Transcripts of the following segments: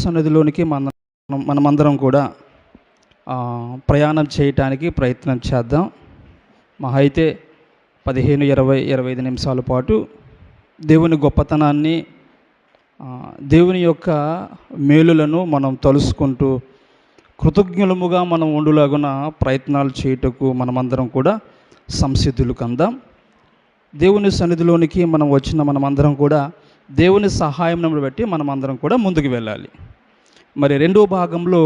సన్నిధిలోనికి మనమందరం కూడా ప్రయాణం చేయటానికి ప్రయత్నం చేద్దాం. మహా అయితే 15, 20, 25 నిమిషాల పాటు దేవుని గొప్పతనాన్ని, దేవుని యొక్క మేలులను మనం తలుసుకుంటూ కృతజ్ఞులముగా మనం ఉండులాగున ప్రయత్నాలు చేయుటకు మనమందరం కూడా సంసిద్ధులు కందాం. దేవుని సన్నిధిలోనికి మనం వచ్చిన మనమందరం కూడా దేవుని సహాయం బట్టి మనమందరం కూడా ముందుకు వెళ్ళాలి. మరి రెండో భాగంలో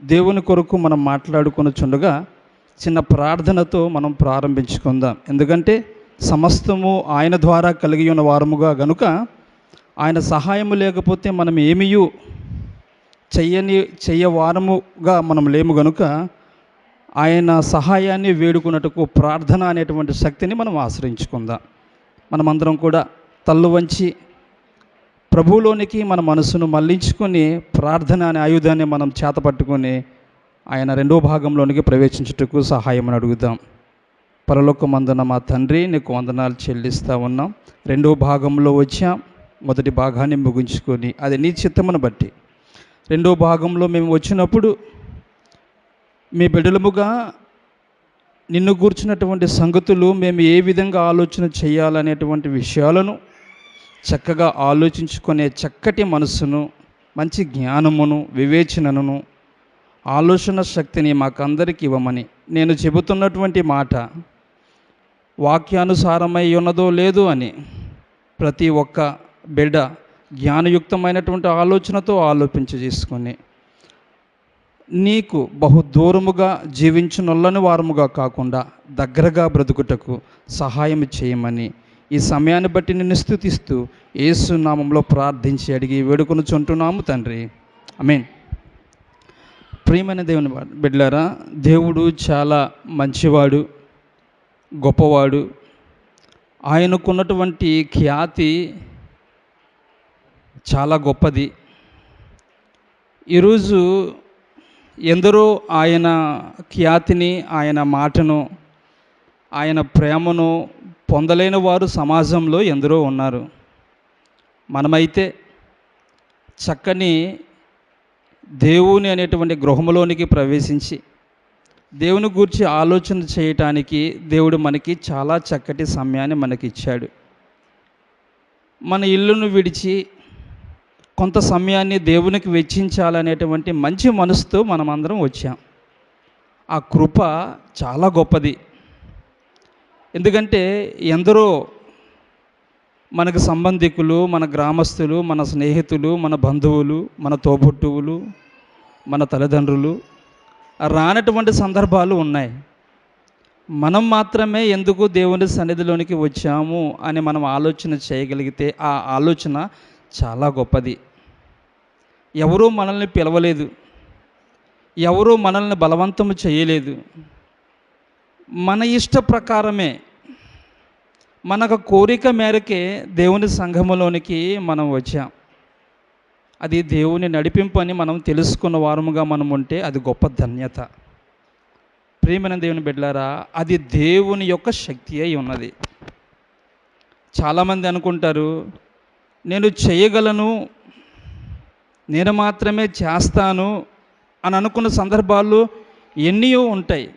దేవుని కొరకు మనం మాట్లాడుకొనుచుండగా చిన్న ప్రార్థనతో మనం ప్రారంభించుకుందాం. ఎందుకంటే సమస్తము ఆయన ద్వారా కలిగి ఉన్న వారముగా గనుక ఆయన సహాయము లేకపోతే మనం ఏమీయూ చెయ్యవారముగా మనం లేము గనుక ఆయన సహాయాన్ని వేడుకున్నట్టుకు ప్రార్థన అనేటువంటి శక్తిని మనం ఆశ్రయించుకుందాం. మనమందరం కూడా తల్లు వంచి ప్రభువులోనికి మన మనసును మళ్లించుకొని ప్రార్థన అనే ఆయుధాన్ని మనం చేతపట్టుకొని ఆయన రెండో భాగంలోనికి ప్రవేశించుటకు సహాయం అడుగుదాం. పరలోకమందున మా తండ్రి, నీకు వందనాలు చెల్లిస్తూ ఉన్నాం. రెండో భాగంలో వచ్చాం. మొదటి భాగాన్ని ముగించుకొని అది నీ చిత్తమును బట్టి రెండో భాగంలో మేము వచ్చినప్పుడు మీ బిడ్డలముగా నిన్ను గూర్చినటువంటి సంగతులు మేము ఏ విధంగా ఆలోచన చేయాలనేటువంటి విషయాలను చక్కగా ఆలోచించుకునే చక్కటి మనసును, మంచి జ్ఞానమును, వివేచనను, ఆలోచన శక్తిని మాకందరికి ఇవ్వమని, నేను చెబుతున్నటువంటి మాట వాక్యానుసారమై ఉన్నదో లేదో అని ప్రతి ఒక్క బిడ్డ జ్ఞానయుక్తమైనటువంటి ఆలోచనతో చేసుకొని నీకు బహు దూరముగా జీవించునొల్లని వారముగా కాకుండా దగ్గరగా బ్రతుకుటకు సహాయం చేయమని ఈ సమయాన్ని బట్టి నిన్ను స్తుతిస్తూ యేసు నామంలో ప్రార్థించి అడిగి వేడుకొనుచుంటున్నాము తండ్రి, ఆమేన్. ప్రియమైన దేవుని బిడ్డలారా, దేవుడు చాలా మంచివాడు, గొప్పవాడు. ఆయనకున్నటువంటి ఖ్యాతి చాలా గొప్పది. ఈరోజు ఎందరో ఆయన ఖ్యాతిని, ఆయన మాటను, ఆయన ప్రేమను పొందలేని వారు సమాజంలో ఎందరో ఉన్నారు. మనమైతే చక్కని దేవుని అనేటువంటి గృహంలోనికి ప్రవేశించి దేవుని గూర్చి ఆలోచన చేయటానికి దేవుడు మనకి చాలా చక్కటి సమయాన్ని మనకిచ్చాడు. మన ఇల్లును విడిచి కొంత సమయాన్ని దేవునికి వెచ్చించాలనేటువంటి మంచి మనసుతో మనమందరం వచ్చాం. ఆ కృప చాలా గొప్పది. ఎందుకంటే ఎందరో మనకు సంబంధికులు, మన గ్రామస్తులు, మన స్నేహితులు, మన బంధువులు, మన తోబుట్టువులు, మన తల్లిదండ్రులు రానటువంటి సందర్భాలు ఉన్నాయి. మనం మాత్రమే ఎందుకు దేవుని సన్నిధిలోనికి వచ్చాము అని మనం ఆలోచన చేయగలిగితే ఆ ఆలోచన చాలా గొప్పది. ఎవరూ మనల్ని పిలవలేదు, ఎవరూ మనల్ని బలవంతము చేయలేదు. మన ఇష్ట ప్రకారమే, మనకు కోరిక మేరకే దేవుని సంఘములోనికి మనం వచ్చాం. అది దేవుని నడిపింపు అని మనం తెలుసుకున్న వారముగా మనం ఉంటే అది గొప్ప ధన్యత. ప్రియమైన దేవుని బిడ్డలారా, అది దేవుని యొక్క శక్తి అయి ఉన్నది. చాలామంది అనుకుంటారు, నేను చేయగలను, నేను మాత్రమే చేస్తాను అని అనుకున్న సందర్భాలు ఎన్నో ఉంటాయి.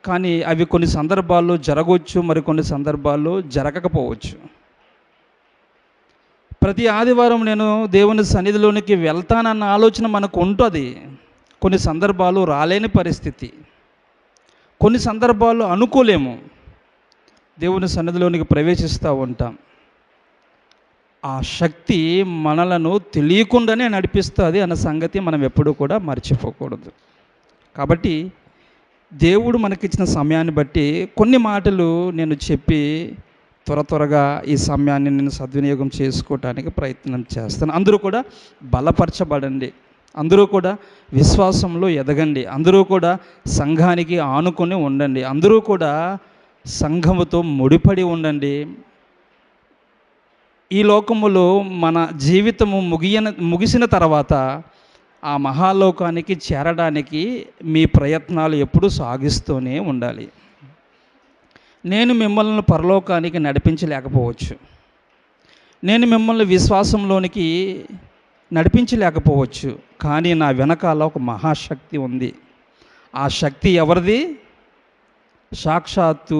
కానీ అవి కొన్ని సందర్భాల్లో జరగవచ్చు, మరికొన్ని సందర్భాల్లో జరగకపోవచ్చు. ప్రతి ఆదివారం నేను దేవుని సన్నిధిలోనికి వెళ్తానన్న ఆలోచన మనకు ఉంటుంది. కొన్ని సందర్భాలు రాలేని పరిస్థితి, కొన్ని సందర్భాల్లో అనుకోలేము, దేవుని సన్నిధిలోనికి ప్రవేశిస్తూ ఉంటాం. ఆ శక్తి మనలను తెలియకుండానే నడిపిస్తుంది అన్న సంగతి మనం ఎప్పుడూ కూడా మర్చిపోకూడదు. కాబట్టి దేవుడు మనకిచ్చిన సమయాన్ని బట్టి కొన్ని మాటలు నేను చెప్పి త్వరగా ఈ సమయాన్ని నేను సద్వినియోగం చేసుకోవటానికి ప్రయత్నం చేస్తాను. అందరూ కూడా బలపరచబడండి, అందరూ కూడా విశ్వాసంలో ఎదగండి, అందరూ కూడా సంఘానికి ఆనుకొని ఉండండి, అందరూ కూడా సంఘముతో ముడిపడి ఉండండి. ఈ లోకములో మన జీవితము ముగిసిన తర్వాత ఆ మహాలోకానికి చేరడానికి మీ ప్రయత్నాలు ఎప్పుడూ సాగిస్తూనే ఉండాలి. నేను మిమ్మల్ని పరలోకానికి నడిపించలేకపోవచ్చు, నేను మిమ్మల్ని విశ్వాసంలోనికి నడిపించలేకపోవచ్చు, కానీ నా వెనకాల ఒక మహాశక్తి ఉంది. ఆ శక్తి ఎవరిది? సాక్షాత్తు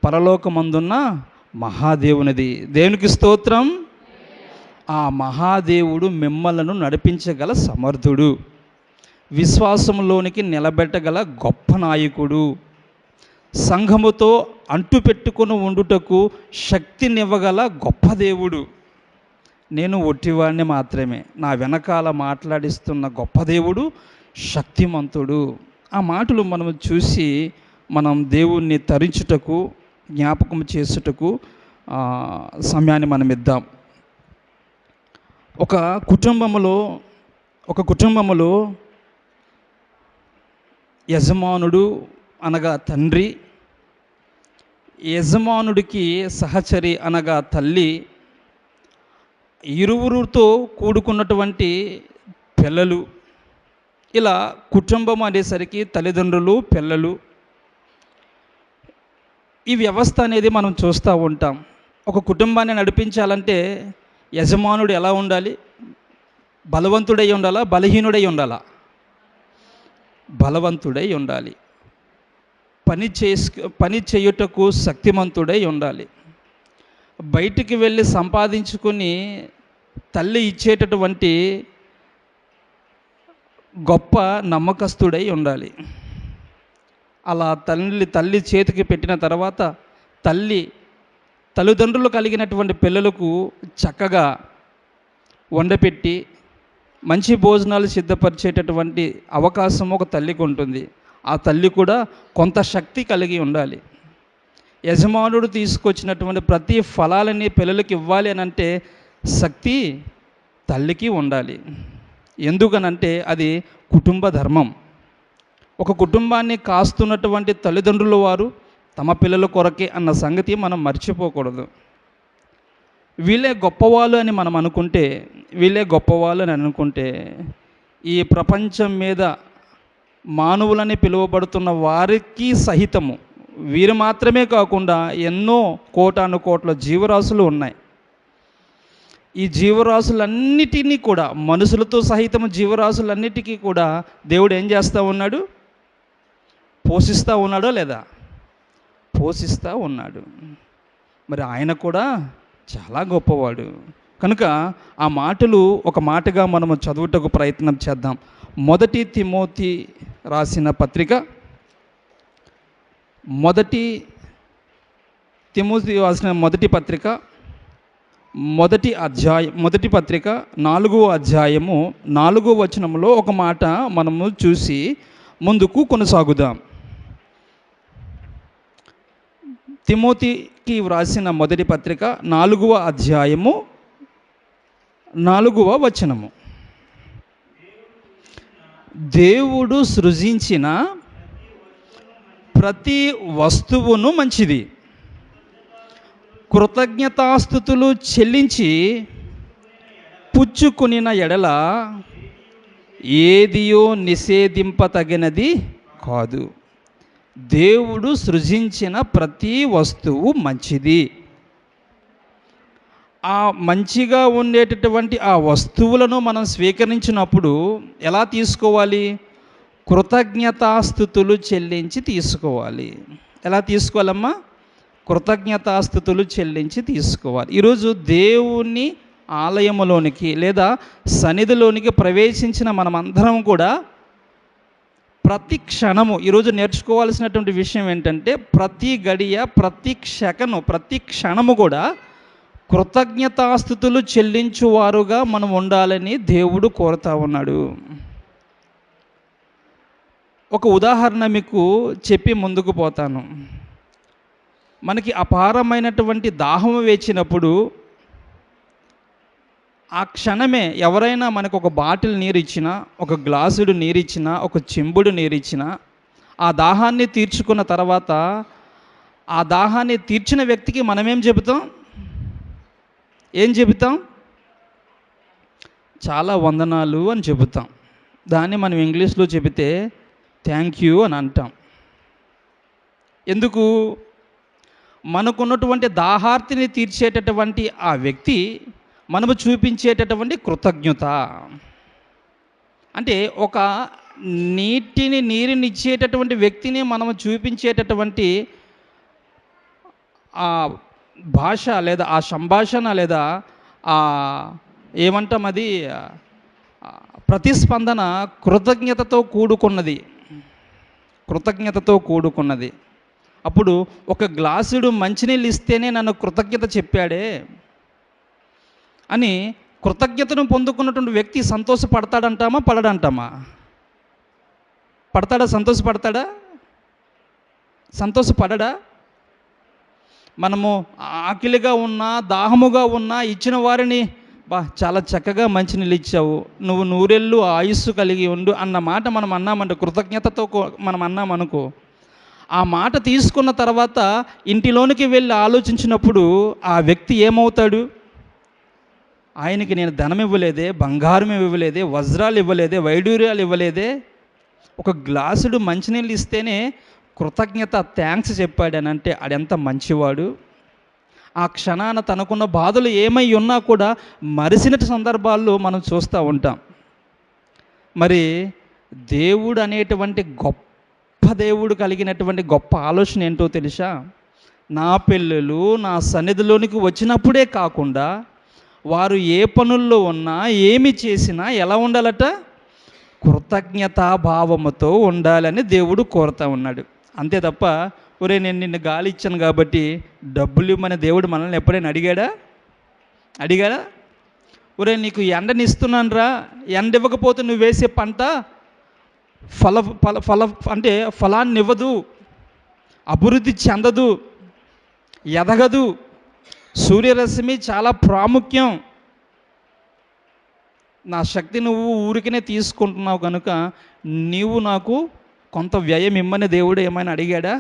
పరలోకమందున్న మహాదేవునిది. దేవునికి స్తోత్రం. ఆ మహాదేవుడు మిమ్మలను నడిపించగల సమర్థుడు, విశ్వాసంలోనికి నిలబెట్టగల గొప్ప నాయకుడు, సంఘముతో అంటుపెట్టుకుని ఉండుటకు శక్తినివ్వగల గొప్ప దేవుడు. నేను ఒట్టివాడిని మాత్రమే, నా వెనకాల మాట్లాడిస్తున్న గొప్ప దేవుడు శక్తిమంతుడు. ఆ మాటలు మనం చూసి మనం దేవుణ్ణి తరించుటకు, జ్ఞాపకం చేసుటకు సమయాన్ని మనం ఇద్దాం. ఒక కుటుంబములో యజమానుడు అనగా తండ్రి, యజమానుడికి సహచరి అనగా తల్లి, ఇరువురితో కూడుకున్నటువంటి పిల్లలు, ఇలా కుటుంబం అనేసరికి తల్లిదండ్రులు, పిల్లలు, ఈ వ్యవస్థ అనేది మనం చూస్తూ ఉంటాం. ఒక కుటుంబాన్ని నడిపించాలంటే యజమానుడు ఎలా ఉండాలి? బలవంతుడై ఉండాలా? బలహీనుడై ఉండాలా? బలవంతుడై ఉండాలి. పని చేయుటకు శక్తిమంతుడై ఉండాలి. బయటికి వెళ్ళి సంపాదించుకుని తల్లి ఇచ్చేటటువంటి గొప్ప నమ్మకస్తుడై ఉండాలి. అలా తల్లి చేతికి పెట్టిన తర్వాత తల్లిదండ్రులు కలిగినటువంటి పిల్లలకు చక్కగా వండపెట్టి మంచి భోజనాలు సిద్ధపరిచేటటువంటి అవకాశం ఒక తల్లికి ఉంటుంది. ఆ తల్లి కూడా కొంత శక్తి కలిగి ఉండాలి. యజమానుడు తీసుకొచ్చినటువంటి ప్రతి ఫలాలని పిల్లలకి ఇవ్వాలి అని అంటే శక్తి తల్లికి ఉండాలి. ఎందుకనంటే అది కుటుంబ ధర్మం. ఒక కుటుంబాన్ని కాస్తున్నటువంటి తల్లిదండ్రుల వారు తమ పిల్లల కొరకే అన్న సంగతి మనం మర్చిపోకూడదు. వీళ్ళే గొప్పవాళ్ళు అని మనం అనుకుంటే, ఈ ప్రపంచం మీద మానవులని పిలువబడుతున్న వారికి సహితము, వీరు మాత్రమే కాకుండా ఎన్నో కోటాను కోట్ల జీవరాశులు ఉన్నాయి. ఈ జీవరాశులన్నిటినీ కూడా, మనుషులతో సహితము జీవరాశులన్నిటికీ కూడా దేవుడు ఏం చేస్తూ ఉన్నాడు? పోషిస్తూ ఉన్నాడో లేదా? పోషిస్తూ ఉన్నాడు. మరి ఆయన కూడా చాలా గొప్పవాడు. కనుక ఆ మాటలు ఒక మాటగా మనము చదువుటకు ప్రయత్నం చేద్దాం. మొదటి తిమోతి రాసిన పత్రిక, మొదటి పత్రిక 4వ అధ్యాయము 4వ వచనంలో ఒక మాట మనము చూసి ముందుకు కొనసాగుదాం. తిమోతికి వ్రాసిన మొదటి పత్రిక 4వ అధ్యాయము 4వ వచనము. దేవుడు సృజించిన ప్రతి వస్తువును మంచిది, కృతజ్ఞతాస్తుతులు చెల్లించి పుచ్చుకొనిన ఎడల ఏదియో నిషేధింపతగినది కాదు. దేవుడు సృజించిన ప్రతి వస్తువు మంచిది. ఆ మంచిగా ఉండేటటువంటి ఆ వస్తువులను మనం స్వీకరించినప్పుడు ఎలా తీసుకోవాలి? కృతజ్ఞతాస్తుతులు చెల్లించి తీసుకోవాలి. ఎలా తీసుకోవాలమ్మా? కృతజ్ఞతాస్తుతులు చెల్లించి తీసుకోవాలి. ఈరోజు దేవుని ఆలయములోనికి లేదా సన్నిధిలోనికి ప్రవేశించిన మనమందరం కూడా ప్రతి క్షణము ఈరోజు నేర్చుకోవాల్సినటువంటి విషయం ఏంటంటే, ప్రతి గడియ, ప్రతి సెకను, ప్రతి క్షణము కూడా కృతజ్ఞతాస్తుతులు చెల్లించువారుగా మనం ఉండాలని దేవుడు కోరుతా ఉన్నాడు. ఒక ఉదాహరణ మీకు చెప్పి ముందుకు పోతాను. మనకి అపారమైనటువంటి దాహం వేచినప్పుడు ఆ క్షణమే ఎవరైనా మనకు ఒక బాటిల్ నీరు ఇచ్చినా, ఒక గ్లాసుడు నీరు ఇచ్చినా, ఒక చెంబుడు నీరు ఇచ్చినా, ఆ దాహాన్ని తీర్చుకున్న తర్వాత ఆ దాహాన్ని తీర్చిన వ్యక్తికి మనమేం చెబుతాం? చాలా వందనాలు అని చెబుతాం. దాన్ని మనం ఇంగ్లీష్లో చెబితే థ్యాంక్ యూ అని అంటాం. ఎందుకు? మనకున్నటువంటి దాహార్తిని తీర్చేటటువంటి ఆ వ్యక్తి మనము చూపించేటటువంటి కృతజ్ఞత. అంటే ఒక నీరుని ఇచ్చేటటువంటి వ్యక్తిని మనము చూపించేటటువంటి ఆ భాష లేదా ఆ సంభాషణ లేదా ఆ ఏమంటాం అది ప్రతిస్పందన కృతజ్ఞతతో కూడుకున్నది. అప్పుడు ఒక గ్లాసుడు మంచినీళ్ళు ఇస్తేనే నన్ను కృతజ్ఞత చెప్పాడే అని కృతజ్ఞతను పొందుకున్నటువంటి వ్యక్తి సంతోషపడతాడంటామా పడడంటామా? పడతాడా? సంతోషపడడా? మనము ఆకలిగా ఉన్నా దాహముగా ఉన్నా ఇచ్చిన వారిని చాలా చక్కగా మంచినీళ్ళు ఇచ్చావు, నువ్వు నూరెళ్ళు ఆయుస్సు కలిగి ఉండు అన్న మాట మనం అన్నామంటే, కృతజ్ఞతతో మనం అన్నామనుకో, ఆ మాట తీసుకున్న తర్వాత ఇంటిలోనికి వెళ్ళి ఆలోచించినప్పుడు ఆ వ్యక్తి ఏమవుతాడు? ఆయనకి నేను ధనం ఇవ్వలేదే, బంగారం ఇవ్వలేదే, వజ్రాలు ఇవ్వలేదే, వైడూర్యాలు ఇవ్వలేదే, ఒక గ్లాసుడు మంచినీళ్ళు ఇస్తేనే కృతజ్ఞత థ్యాంక్స్ చెప్పాడనంటే ఆడెంత మంచివాడు. ఆ క్షణాన తనకున్న బాధలు ఏమై ఉన్నా కూడా మరిసిన సందర్భాల్లో మనం చూస్తూ ఉంటాం. మరి దేవుడు అనేటువంటి గొప్ప దేవుడు కలిగినటువంటి గొప్ప ఆలోచన ఏంటో తెలుసా? నా పిల్లలు నా సన్నిధిలోనికి వచ్చినప్పుడే కాకుండా వారు ఏ పనుల్లో ఉన్నా ఏమి చేసినా ఎలా ఉండాలట? కృతజ్ఞతాభావముతో ఉండాలని దేవుడు కోరుతూ ఉన్నాడు. అంతే తప్ప ఒరే నేను నిన్ను గాలి ఇచ్చాను కాబట్టి డబ్బులు ఇవ్వమని దేవుడు మనల్ని ఎప్పుడైనా అడిగాడా? ఒరే నీకు ఎండని ఇస్తున్నాను రా, ఎండ ఇవ్వకపోతే నువ్వు వేసే పంట అంటే ఫలాన్ని ఇవ్వదు, అభివృద్ధి చెందదు, ఎదగదు, సూర్యరశ్మి చాలా ప్రాముఖ్యం, నా శక్తి నువ్వు ఊరికనే తీసుకుంటున్నావు కనుక నీవు నాకు కొంత వ్యయం ఇమ్మని దేవుడు ఏమైనా అడిగాడా?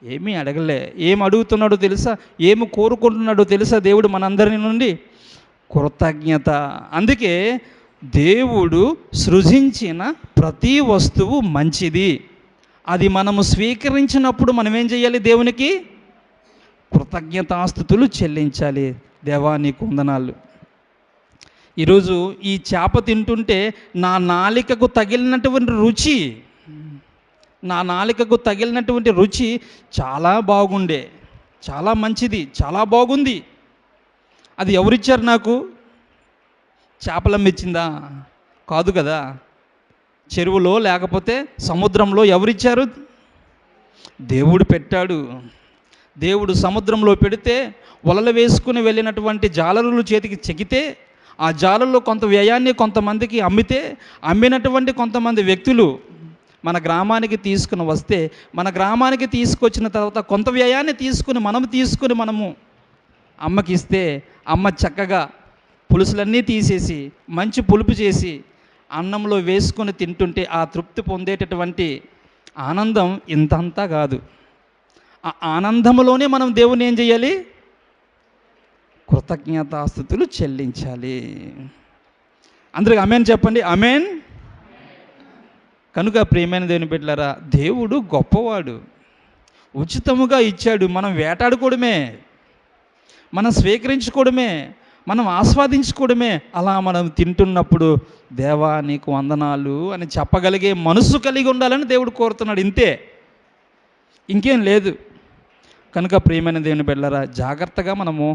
ఏమీ అడగలే. ఏం అడుగుతున్నాడో తెలుసా? ఏమి కోరుకుంటున్నాడో తెలుసా దేవుడు మనందరి నుండి? కృతజ్ఞత. అందుకే దేవుడు సృజించిన ప్రతి వస్తువు మంచిది. అది మనము స్వీకరించినప్పుడు మనం ఏం చేయాలి? దేవునికి కృతజ్ఞతాస్తుతులు చెల్లించాలి. దేవా నీకు వందనాలు. ఈరోజు ఈ చేప తింటుంటే నా నాలికకు తగిలినటువంటి రుచి చాలా బాగుండే, చాలా మంచిది, చాలా బాగుంది. అది ఎవరిచ్చారు నాకు? చేపలమ్మిచ్చిందా? కాదు కదా. చెరువులో లేకపోతే సముద్రంలో ఎవరిచ్చారు? దేవుడు పెట్టాడు. దేవుడు సముద్రంలో పెడితే వలలు వేసుకుని వెళ్ళినటువంటి జాలరులు చేతికి చెకితే ఆ జాలల్లో కొంత వ్యయాన్ని కొంతమందికి అమ్మినటువంటి కొంతమంది వ్యక్తులు మన గ్రామానికి తీసుకుని వస్తే, మన గ్రామానికి తీసుకొచ్చిన తర్వాత కొంత వ్యయాన్ని తీసుకుని మనము అమ్మకి ఇస్తే అమ్మ చక్కగా పులుసులన్నీ తీసేసి మంచి పులుపు చేసి అన్నంలో వేసుకొని తింటుంటే ఆ తృప్తి పొందేటటువంటి ఆనందం ఇంతంతా కాదు. ఆ ఆనందంలోనే మనం దేవుని ఏం చేయాలి? కృతజ్ఞతాస్తుతులు చెల్లించాలి. అందరికి ఆమేన్ చెప్పండి. ఆమేన్. కనుక ప్రియమైన దేవుని బిడ్డలారా, దేవుడు గొప్పవాడు, ఉచితముగా ఇచ్చాడు. మనం వేటాడుకోవడమే, మనం స్వీకరించుకోవడమే, మనం ఆస్వాదించుకోవడమే. అలా మనం తింటున్నప్పుడు దేవా నీకు వందనాలు అని చెప్పగలిగే మనసు కలిగి ఉండాలని దేవుడు కోరుతున్నాడు. ఇంకేం లేదు. కనుక ప్రియమైన దేవుని బిడ్డలారా, జాగ్రత్తగా మనము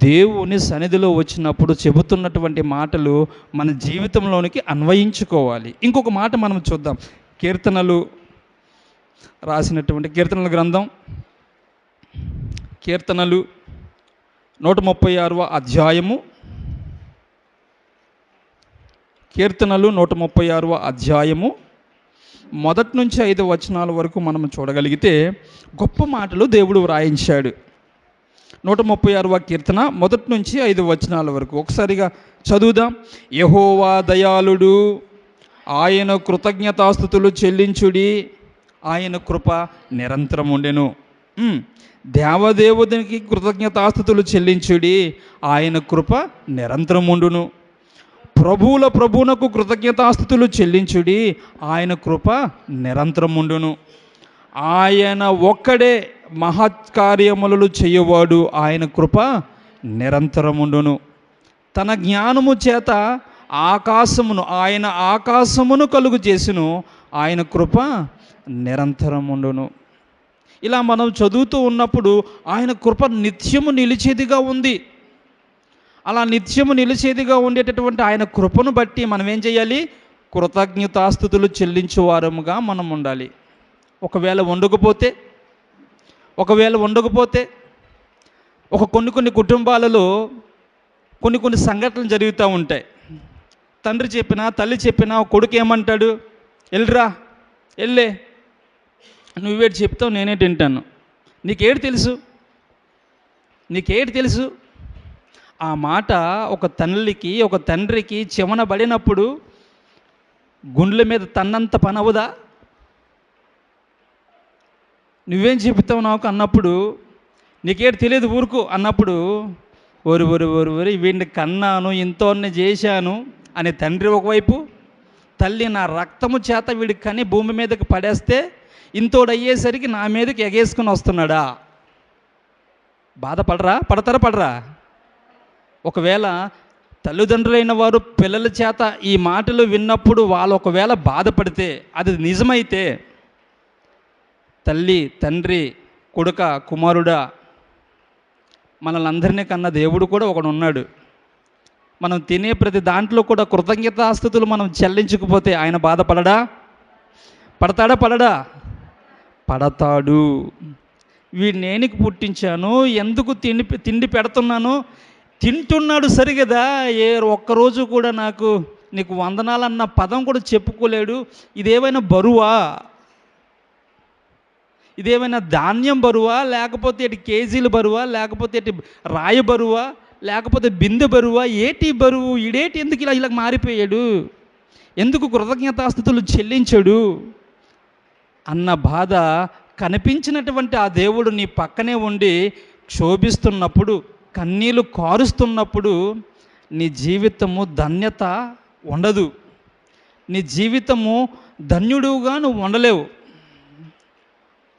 దేవుని సన్నిధిలో వచ్చినప్పుడు చెబుతున్నటువంటి మాటలు మన జీవితంలోనికి అన్వయించుకోవాలి. ఇంకొక మాట మనం చూద్దాం. కీర్తనలు రాసినటువంటి కీర్తనల గ్రంథం, కీర్తనలు 136వ అధ్యాయము, కీర్తనలు 136వ అధ్యాయము 1 నుంచి 5 వచనాల వరకు మనం చూడగలిగితే గొప్ప మాటలు దేవుడు వ్రాయించాడు. 136వ కీర్తన 1 నుంచి 5 వచనాల వరకు ఒకసారిగా చదువుదాం. యెహోవా దయాళుడు, ఆయన కృతజ్ఞతాస్తుతులు చెల్లించుడి, ఆయన కృప నిరంతరం ఉండెను. దేవదేవునికి కృతజ్ఞతాస్తుతులు చెల్లించుడి, ఆయన కృప నిరంతరం ఉండును. ప్రభువుల ప్రభువునకు కృతజ్ఞతాస్తుతులు చెల్లించుడి, ఆయన కృప నిరంతరం ఉండును. ఆయన ఒక్కడే మహత్కార్యములు చేయవాడు, ఆయన కృప నిరంతరం ఉండును. తన జ్ఞానము చేత ఆకాశమును కలుగు చేసిను, ఆయన కృప నిరంతరం ఉండును. ఇలా మనం చదువుతూ ఉన్నప్పుడు ఆయన కృప నిత్యము నిలిచేదిగా ఉంది. అలా నిత్యము నిలిచేదిగా ఉండేటటువంటి ఆయన కృపను బట్టి మనం ఏం చేయాలి? కృతజ్ఞతాస్తుతులు చెల్లించువారముగా మనం ఉండాలి. ఒకవేళ ఉండకపోతే కొన్ని కుటుంబాలలో కొన్ని సంఘటనలు జరుగుతూ ఉంటాయి. తండ్రి చెప్పినా తల్లి చెప్పినా కొడుకు ఏమంటాడు? వెళ్ళరా, వెళ్ళే, నువ్వేటి చెప్తావు, నేనే తింటాను, నీకేటి తెలుసు. ఆ మాట ఒక తండ్రికి చెమన పడినప్పుడు గుండెల మీద తన్నంత పనవుదా? నువ్వేం చెప్తావు నాకు అన్నప్పుడు, నీకేటి తెలియదు ఊరుకు అన్నప్పుడు, ఒరి వీడిని కన్నాను, ఇంతోన్ని చేశాను అనే తండ్రి ఒకవైపు, తల్లి నా రక్తము చేత వీడికి కని భూమి మీదకి పడేస్తే ఇంతోడయ్యేసరికి నా మీదకి ఎగేసుకుని వస్తున్నాడా? పడతారా? ఒకవేళ తల్లిదండ్రులైన వారు పిల్లల చేత ఈ మాటలు విన్నప్పుడు వాళ్ళు ఒకవేళ బాధపడితే, అది నిజమైతే, తల్లి, తండ్రి, కొడుక, కుమారుడా, మనల్ని అందరినీ కన్నా దేవుడు కూడా ఒకడు ఉన్నాడు. మనం తినే ప్రతి దాంట్లో కూడా కృతజ్ఞతాస్తుతులు మనం చెల్లించకపోతే ఆయన బాధపడడా? పడతాడా? పడతాడు. వీడిని నేనికి పుట్టించాను, ఎందుకు తిండి పెడుతున్నాను, తింటున్నాడు సరిగదా, ఒక్కరోజు కూడా నీకు వందనాలన్న పదం కూడా చెప్పుకోలేడు. ఇదేమైనా బరువా? ఇదేమైనా ధాన్యం బరువా, లేకపోతే ఇటు కేజీలు బరువా, లేకపోతే ఇటు రాయి బరువా, లేకపోతే బిందె బరువా, ఏటి బరువు? ఈడేటి ఎందుకు ఇలా మారిపోయాడు, ఎందుకు కృతజ్ఞతాస్తుతులు చెల్లించాడు అన్న బాధ కనిపించినటువంటి ఆ దేవుడు నీ పక్కనే ఉండి క్షోభిస్తున్నప్పుడు, కన్నీళ్ళు కారుస్తున్నప్పుడు నీ జీవితము ధన్యత ఉండదు. నీ జీవితము ధన్యుడుగా నువ్వు ఉండలేవు.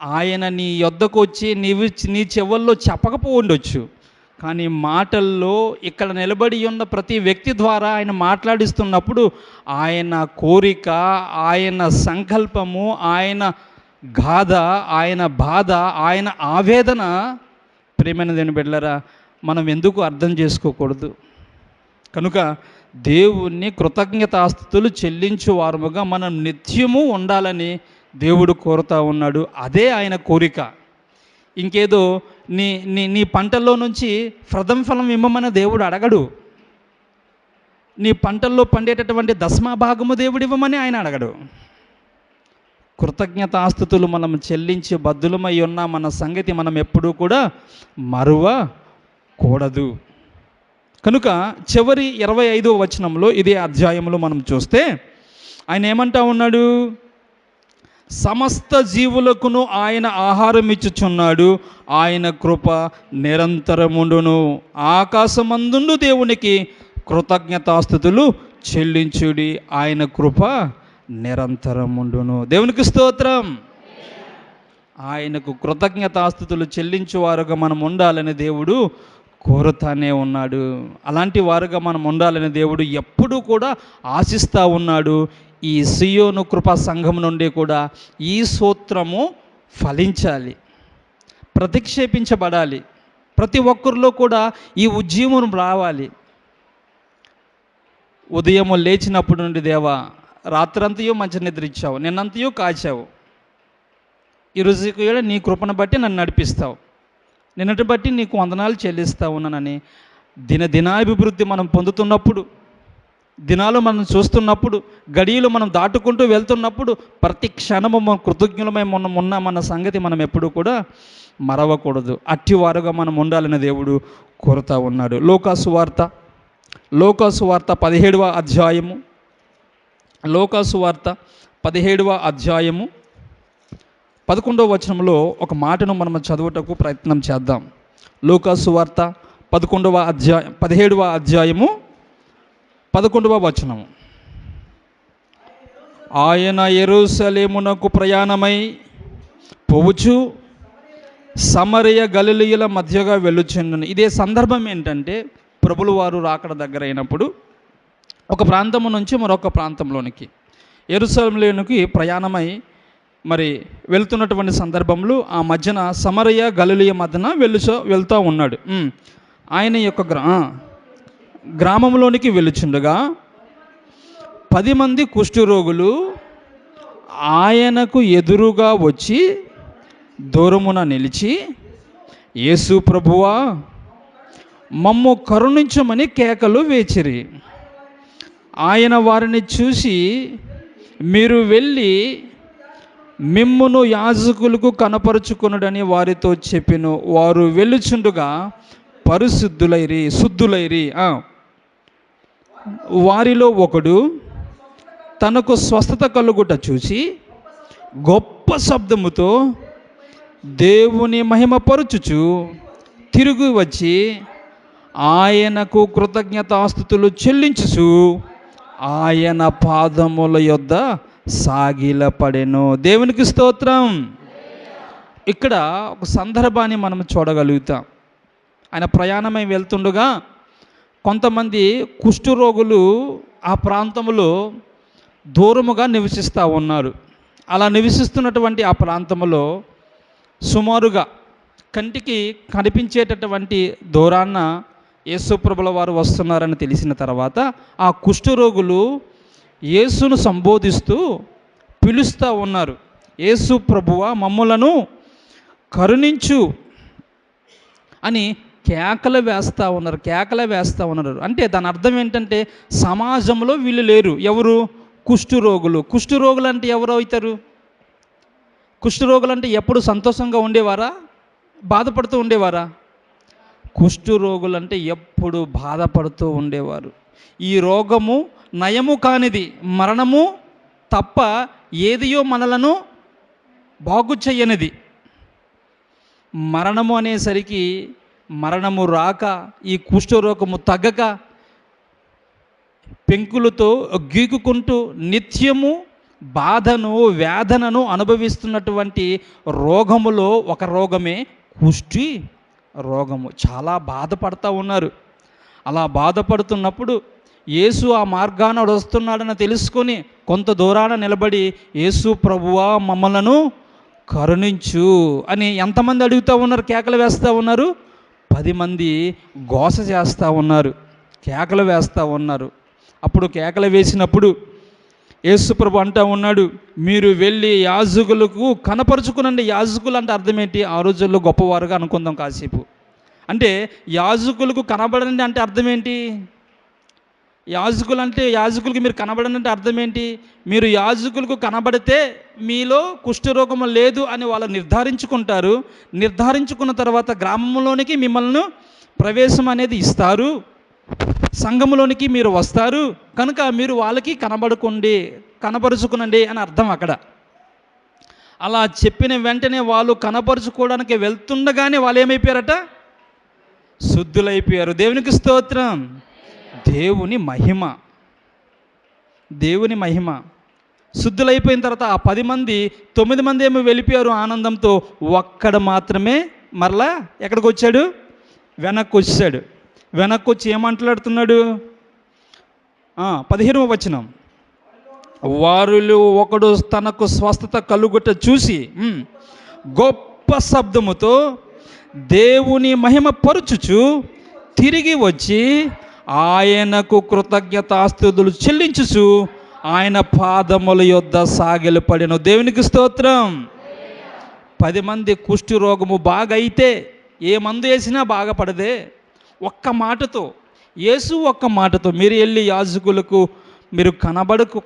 ఆయన నీ యొద్దకు వచ్చి నీ చెవుల్లో చెప్పకపోవచ్చు, కానీ మాటల్లో ఇక్కడ నిలబడి ఉన్న ప్రతి వ్యక్తి ద్వారా ఆయన మాట్లాడిస్తున్నప్పుడు ఆయన కోరిక, ఆయన సంకల్పము, ఆయన గాథ, ఆయన బాధ, ఆయన ఆవేదన, ప్రియమైన దేవుని బిడ్డలారా, మనం ఎందుకు అర్థం చేసుకోకూడదు? కనుక దేవుణ్ణి కృతజ్ఞతాస్తుతులు చెల్లించు వారముగా మనం నిత్యము ఉండాలని దేవుడు కోరుతూ ఉన్నాడు. అదే ఆయన కోరిక. ఇంకేదో నీ పంటల్లో నుంచి ప్రథమ ఫలం ఇమ్మని దేవుడు అడగడు. నీ పంటల్లో పండేటటువంటి దశమభాగము దేవుడు ఇవ్వమని ఆయన అడగడు. కృతజ్ఞతాస్తుతులు మనం చెల్లించి బద్దులమై ఉన్న మన సంగతి మనం ఎప్పుడూ కూడా మరువకూడదు. కనుక చివరి 25వ వచనంలో ఇదే అధ్యాయంలో మనం చూస్తే ఆయన ఏమంటా ఉన్నాడు? సమస్త జీవులకును ఆయన ఆహారం ఇచ్చుచున్నాడు, ఆయన కృప నిరంతరముండును. ఆకాశమందుండు దేవునికి కృతజ్ఞతాస్తుతులు చెల్లించుడి, ఆయన కృప నిరంతరముండును. దేవునికి స్తోత్రం. ఆయనకు కృతజ్ఞతాస్తుతులు చెల్లించువారుగా మనం ఉండాలని దేవుడు కోరుతానే ఉన్నాడు. అలాంటి వారుగా మనం ఉండాలని దేవుడు ఎప్పుడూ కూడా ఆశిస్తూ ఉన్నాడు. ఈ సియోను కృపా సంఘం నుండి కూడా ఈ సూత్రము ఫలించాలి, ప్రతిక్షేపించబడాలి. ప్రతి ఒక్కరిలో కూడా ఈ ఉద్యమం రావాలి. ఉదయము లేచినప్పుడు నుండి, దేవా రాత్రంతయో మంచి నిద్ర ఇచ్చావు, నిన్నంతయో కాచావు, ఈరోజు కూడా నీ కృపను బట్టి నన్ను నడిపిస్తావు, నిన్నటి బట్టి నీకు వందనాలు చెల్లిస్తా ఉన్నానని దినాభివృద్ధి మనం పొందుతున్నప్పుడు, దినాలు మనం చూస్తున్నప్పుడు, గడియలు మనం దాటుకుంటూ వెళ్తున్నప్పుడు ప్రతి క్షణము మనం కృతజ్ఞులమై ఉన్న మన సంగతి మనం ఎప్పుడూ కూడా మరవకూడదు. అట్టివారుగా మనం ఉండాలని దేవుడు కోరుతూ ఉన్నాడు. లోకాసు వార్త 17వ అధ్యాయము, లోకాసు వార్త 17వ అధ్యాయము 11వ వచనంలో ఒక మాటను మనం చదువుటకు ప్రయత్నం చేద్దాం. లోకాసు వార్త 17వ అధ్యాయము 11వ వచనము. ఆయన యెరూషలేమునకు ప్రయాణమై పోవచ్చు సమరయ గలిలయుల మధ్యగా వెళ్ళుచుండును. ఇదే సందర్భం ఏంటంటే, ప్రభుల వారు రాకడ దగ్గర అయినప్పుడు ఒక ప్రాంతం నుంచి మరొక ప్రాంతంలోనికి యెరూషలేముకి ప్రయాణమై మరి వెళ్తున్నటువంటి సందర్భంలో ఆ మధ్యన సమరయ గలిలయ మధ్యన వెళ్తూ ఉన్నాడు. ఆయన యొక్క గ్రామంలోనికి వెళుచుండగా 10 మంది కుష్ఠరోగులు ఆయనకు ఎదురుగా వచ్చి దూరమున నిలిచి, యేసు ప్రభువా, మమ్ము కరుణించమని కేకలు వేచిరి. ఆయన వారిని చూసి, మీరు వెళ్ళి మిమ్మును యాజకులకు కనపరుచుకొనుడని వారితో చెప్పెను. వారు వెళ్ళుచుండగా శుద్ధులైరి. వారిలో ఒకడు తనకు స్వస్థత కలుగుట చూసి గొప్ప శబ్దముతో దేవుని మహిమపరుచుచు తిరిగి వచ్చి ఆయనకు కృతజ్ఞతాస్తుతులు చెల్లించుచు ఆయన పాదముల యొద్ద సాగిలపడెను. దేవునికి స్తోత్రం. ఇక్కడ ఒక సందర్భాన్ని మనం చూడగలుగుతాం. ఆయన ప్రయాణమై వెళ్తుండగా కొంతమంది కుష్ఠరోగులు ఆ ప్రాంతంలో దూరముగా నివసిస్తూ ఉన్నారు. అలా నివసిస్తున్నటువంటి ఆ ప్రాంతంలో సుమారుగా కంటికి కనిపించేటటువంటి దూరాన్న యేసుప్రభుల వారు వస్తున్నారని తెలిసిన తర్వాత ఆ కుష్ఠరోగులు యేసును సంబోధిస్తూ పిలుస్తూ ఉన్నారు. యేసు ప్రభువా, మమ్ములను కరుణించు అని కేకలు వేస్తూ ఉన్నారు. అంటే దాని అర్థం ఏంటంటే సమాజంలో వీళ్ళు లేరు. ఎవరు? కుష్ఠరోగులు. కుష్ఠరోగులు అంటే ఎవరు అవుతారు? కుష్ఠరోగులు అంటే ఎప్పుడు సంతోషంగా ఉండేవారా, బాధపడుతూ ఉండేవారా? కుష్ఠరోగులు అంటే ఎప్పుడు బాధపడుతూ ఉండేవారు. ఈ రోగము నయము కానిది, మరణము తప్ప ఏదియో మనలను బాగు చెయ్యనిది. మరణము అనేసరికి మరణము రాక, ఈ కుష్ఠరోగము తగ్గక పెంకులతో గీకుకుంటూ నిత్యము బాధను, వేదనను అనుభవిస్తున్నటువంటి రోగములో ఒక రోగమే కుష్ఠి రోగము. చాలా బాధపడుతూ ఉన్నారు. అలా బాధపడుతున్నప్పుడు యేసు ఆ మార్గాన వస్తున్నాడని తెలుసుకొని కొంత దూరాన నిలబడి, యేసు ప్రభువా, మమ్మలను కరుణించు అని ఎంతమంది అడుగుతూ ఉన్నారు? కేకలు వేస్తూ ఉన్నారు. 10 మంది ఘోష చేస్తూ ఉన్నారు, కేకలు వేస్తూ ఉన్నారు. అప్పుడు కేకలు వేసినప్పుడు యేసు ప్రభు అంటూ ఉన్నాడు, మీరు వెళ్ళి యాజకులకు కనపరుచుకునండి. యాజకులు అంటే అర్థం ఏంటి? ఆ రోజుల్లో గొప్పవారుగా అనుకుందాం కాసేపు. అంటే యాజకులకు కనబడండి అంటే అర్థం ఏంటి? యాజకులకి మీరు కనబడండి అంటే అర్థం ఏంటి? మీరు యాజకులకు కనబడితే మీలో కుష్ఠరోగము లేదు అని వాళ్ళు నిర్ధారించుకుంటారు. నిర్ధారించుకున్న తర్వాత గ్రామంలోనికి మిమ్మల్ని ప్రవేశం అనేది ఇస్తారు, సంఘములోనికి మీరు వస్తారు. కనుక మీరు వాళ్ళకి కనపరుచుకునండి అని అర్థం అక్కడ. అలా చెప్పిన వెంటనే వాళ్ళు కనపరుచుకోవడానికి వెళ్తుండగానే వాళ్ళు ఏమైపోయారట? శుద్ధులైపోయారు. దేవునికి స్తోత్రం. దేవుని మహిమ. శుద్ధులైపోయిన తర్వాత ఆ 10 మంది 9 మంది ఏమో వెళ్ళిపోయారు ఆనందంతో. ఒక్కడు మాత్రమే మరలా ఎక్కడికి వచ్చాడు? వెనక్కి వచ్చాడు. వెనక్కి వచ్చి ఏమంట్లాడుతున్నాడు? 15వ వచనం, వారిలో ఒకడు తనకు స్వస్థత కలుగుట చూసి గొప్ప శబ్దముతో దేవుని మహిమ పరుచుచు తిరిగి వచ్చి ఆయనకు కృతజ్ఞతాస్తుతులు చెల్లించుచు ఆయన పాదముల యొద్ద సాగిలపడెను. దేవునికి స్తోత్రం. 10 మంది కుష్ఠి రోగము బాగా అయితే ఏ మందు వేసినా బాగుపడదే. ఒక్క మాటతో మీరు వెళ్ళి యాజకులకు మీరు